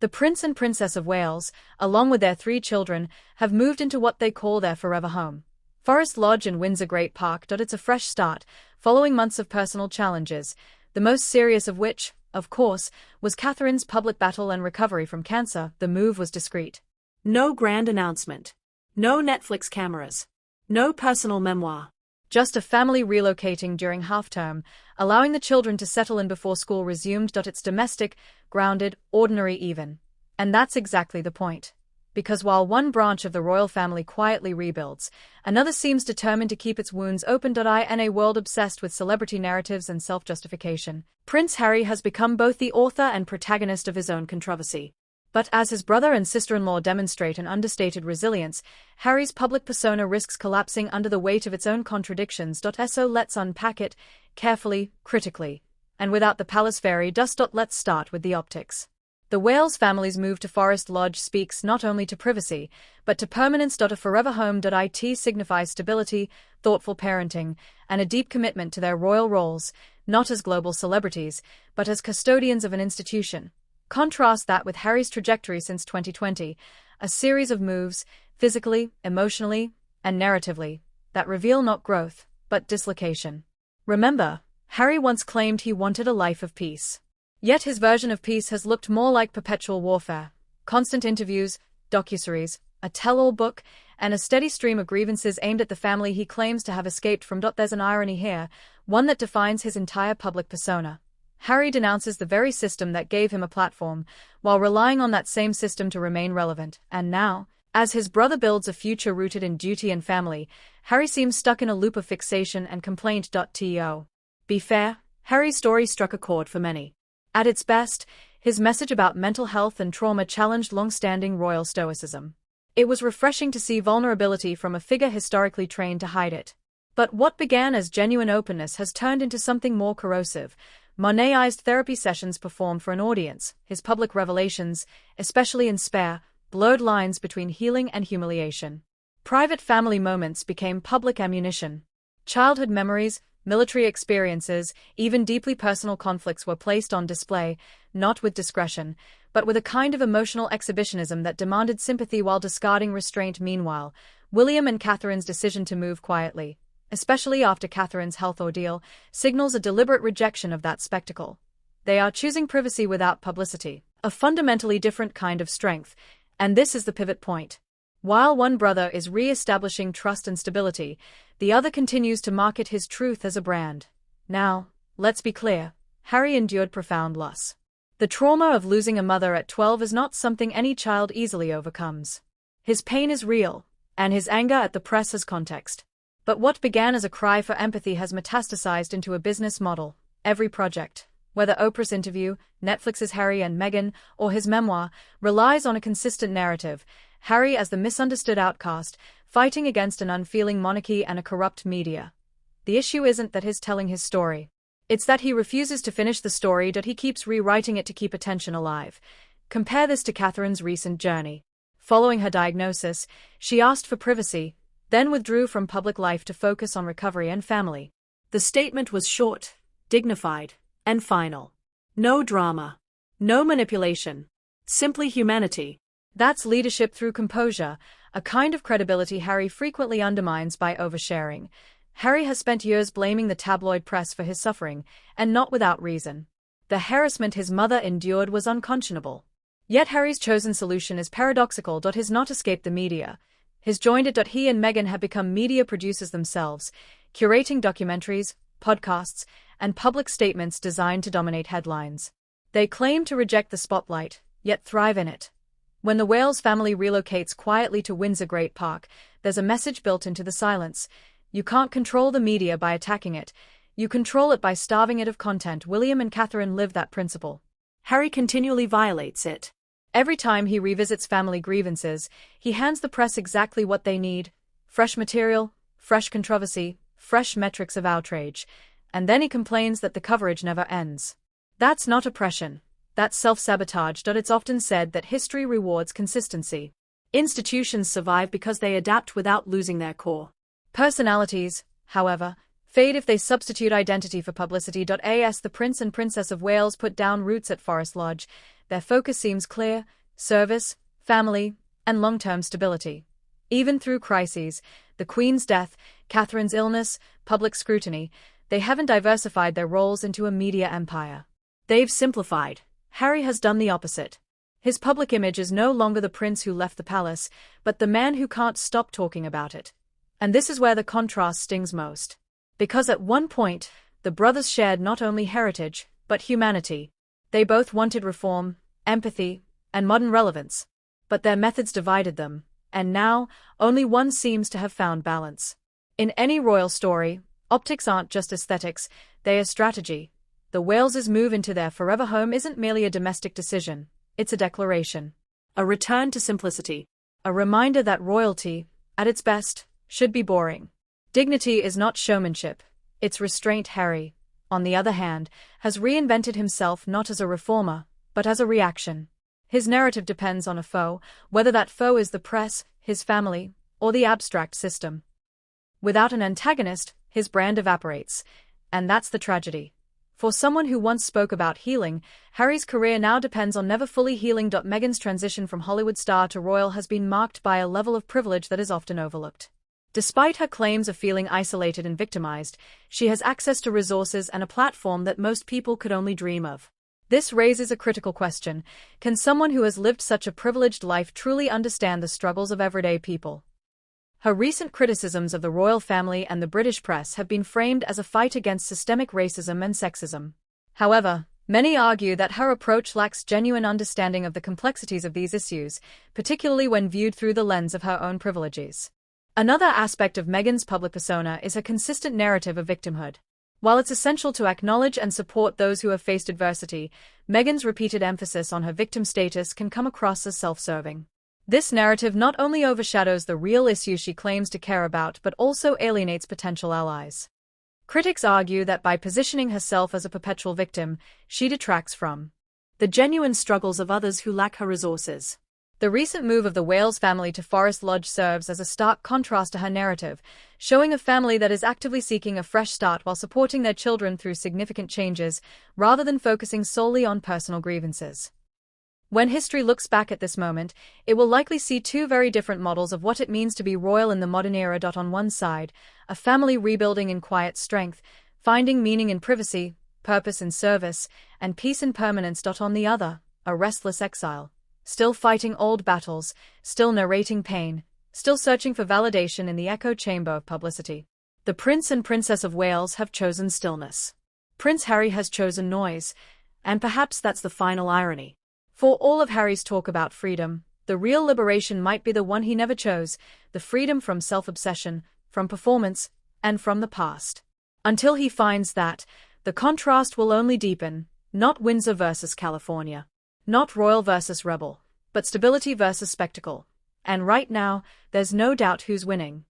The Prince and Princess of Wales, along with their 3 children, have moved into what they call their forever home. Forest Lodge in Windsor Great Park. It's a fresh start, following months of personal challenges, the most serious of which, of course, was Catherine's public battle and recovery from cancer. The move was discreet. No grand announcement. No Netflix cameras. No personal memoir. Just a family relocating during half-term, allowing the children to settle in before school resumed. It's domestic, grounded, ordinary even. And that's exactly the point. Because while one branch of the royal family quietly rebuilds, another seems determined to keep its wounds open. In a world obsessed with celebrity narratives and self-justification, Prince Harry has become both the author and protagonist of his own controversy. But as his brother and sister-in-law demonstrate an understated resilience, Harry's public persona risks collapsing under the weight of its own contradictions. So let's unpack it, carefully, critically, and without the palace fairy dust. Let's start with the optics. The Wales family's move to Forest Lodge speaks not only to privacy, but to permanence. A forever home. It signifies stability, thoughtful parenting, and a deep commitment to their royal roles, not as global celebrities, but as custodians of an institution. Contrast that with Harry's trajectory since 2020, a series of moves, physically, emotionally, and narratively, that reveal not growth, but dislocation. Remember, Harry once claimed he wanted a life of peace. Yet his version of peace has looked more like perpetual warfare, constant interviews, docuseries, a tell-all book, and a steady stream of grievances aimed at the family he claims to have escaped from. There's an irony here, one that defines his entire public persona. Harry denounces the very system that gave him a platform, while relying on that same system to remain relevant. And now, as his brother builds a future rooted in duty and family, Harry seems stuck in a loop of fixation and complaint. To be fair, Harry's story struck a chord for many. At its best, his message about mental health and trauma challenged long-standing royal stoicism. It was refreshing to see vulnerability from a figure historically trained to hide it. But what began as genuine openness has turned into something more corrosive. Monetized therapy sessions performed for an audience, his public revelations, especially in Spare, blurred lines between healing and humiliation. Private family moments became public ammunition. Childhood memories, military experiences, even deeply personal conflicts were placed on display, not with discretion, but with a kind of emotional exhibitionism that demanded sympathy while discarding restraint. Meanwhile, William and Catherine's decision to move quietly, especially after Catherine's health ordeal, signals a deliberate rejection of that spectacle. They are choosing privacy without publicity, a fundamentally different kind of strength, and this is the pivot point. While one brother is re-establishing trust and stability, the other continues to market his truth as a brand. Now, let's be clear, Harry endured profound loss. The trauma of losing a mother at 12 is not something any child easily overcomes. His pain is real, and his anger at the press has context. But what began as a cry for empathy has metastasized into a business model. Every project, whether Oprah's interview, Netflix's Harry and Meghan, or his memoir, relies on a consistent narrative. Harry as the misunderstood outcast, fighting against an unfeeling monarchy and a corrupt media. The issue isn't that he's telling his story. It's that he refuses to finish the story. He keeps rewriting it to keep attention alive. Compare this to Catherine's recent journey. Following her diagnosis, she asked for privacy, then withdrew from public life to focus on recovery and family. The statement was short, dignified, and final. No drama. No manipulation. Simply humanity. That's leadership through composure, a kind of credibility Harry frequently undermines by oversharing. Harry has spent years blaming the tabloid press for his suffering, and not without reason. The harassment his mother endured was unconscionable. Yet Harry's chosen solution is paradoxical. He's not escaped the media. He's joined it. He and Meghan have become media producers themselves, curating documentaries, podcasts, and public statements designed to dominate headlines. They claim to reject the spotlight, yet thrive in it. When the Wales family relocates quietly to Windsor Great Park, there's a message built into the silence. You can't control the media by attacking it. You control it by starving it of content. William and Catherine live that principle. Harry continually violates it. Every time he revisits family grievances, he hands the press exactly what they need: fresh material, fresh controversy, fresh metrics of outrage. And then he complains that the coverage never ends. That's not oppression. That's self-sabotage. It's often said that history rewards consistency. Institutions survive because they adapt without losing their core. Personalities, however, fade if they substitute identity for publicity. As the Prince and Princess of Wales put down roots at Forest Lodge, their focus seems clear: service, family, and long-term stability. Even through crises, the Queen's death, Catherine's illness, public scrutiny, they haven't diversified their roles into a media empire. They've simplified. Harry has done the opposite. His public image is no longer the prince who left the palace, but the man who can't stop talking about it. And this is where the contrast stings most. Because at one point, the brothers shared not only heritage, but humanity. They both wanted reform, empathy, and modern relevance. But their methods divided them, and now, only one seems to have found balance. In any royal story, optics aren't just aesthetics, they are strategy. The Waleses' move into their forever home isn't merely a domestic decision, it's a declaration. A return to simplicity. A reminder that royalty, at its best, should be boring. Dignity is not showmanship, it's restraint. Harry, on the other hand, has reinvented himself not as a reformer, but as a reaction. His narrative depends on a foe, whether that foe is the press, his family, or the abstract system. Without an antagonist, his brand evaporates. And that's the tragedy. For someone who once spoke about healing, Harry's career now depends on never fully healing. Meghan's transition from Hollywood star to royal has been marked by a level of privilege that is often overlooked. Despite her claims of feeling isolated and victimized, she has access to resources and a platform that most people could only dream of. This raises a critical question: can someone who has lived such a privileged life truly understand the struggles of everyday people? Her recent criticisms of the royal family and the British press have been framed as a fight against systemic racism and sexism. However, many argue that her approach lacks genuine understanding of the complexities of these issues, particularly when viewed through the lens of her own privileges. Another aspect of Meghan's public persona is her consistent narrative of victimhood. While it's essential to acknowledge and support those who have faced adversity, Meghan's repeated emphasis on her victim status can come across as self-serving. This narrative not only overshadows the real issues she claims to care about but also alienates potential allies. Critics argue that by positioning herself as a perpetual victim, she detracts from the genuine struggles of others who lack her resources. The recent move of the Wales family to Forest Lodge serves as a stark contrast to her narrative, showing a family that is actively seeking a fresh start while supporting their children through significant changes, rather than focusing solely on personal grievances. When history looks back at this moment, it will likely see two very different models of what it means to be royal in the modern era. On one side, a family rebuilding in quiet strength, finding meaning in privacy, purpose in service, and peace in permanence. On the other, a restless exile, still fighting old battles, still narrating pain, still searching for validation in the echo chamber of publicity. The Prince and Princess of Wales have chosen stillness. Prince Harry has chosen noise, and perhaps that's the final irony. For all of Harry's talk about freedom, the real liberation might be the one he never chose: the freedom from self-obsession, from performance, and from the past. Until he finds that, the contrast will only deepen, not Windsor versus California, not royal versus rebel, but stability versus spectacle. And right now, there's no doubt who's winning.